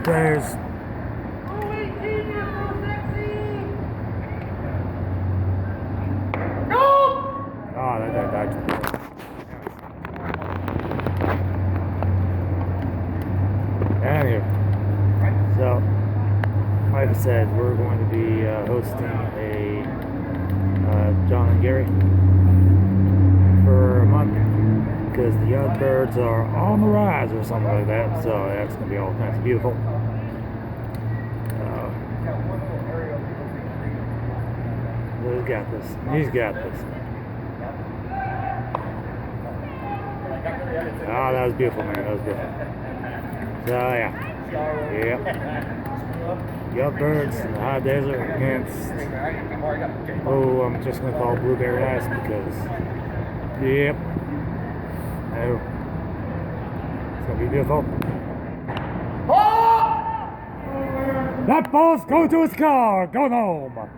there's oh, that. Anyway, so like I said, we're going to be hosting a John and Gary for a month because the young birds are on the rise or something like that. So that's going to be all kinds of beautiful. He's got this. He's got this. Oh, that was beautiful, man. That was beautiful. So yeah. Young birds in the high desert against, I'm just going to call it blueberry ice because, yep, it's going to be beautiful. That ball's going to his car, going home.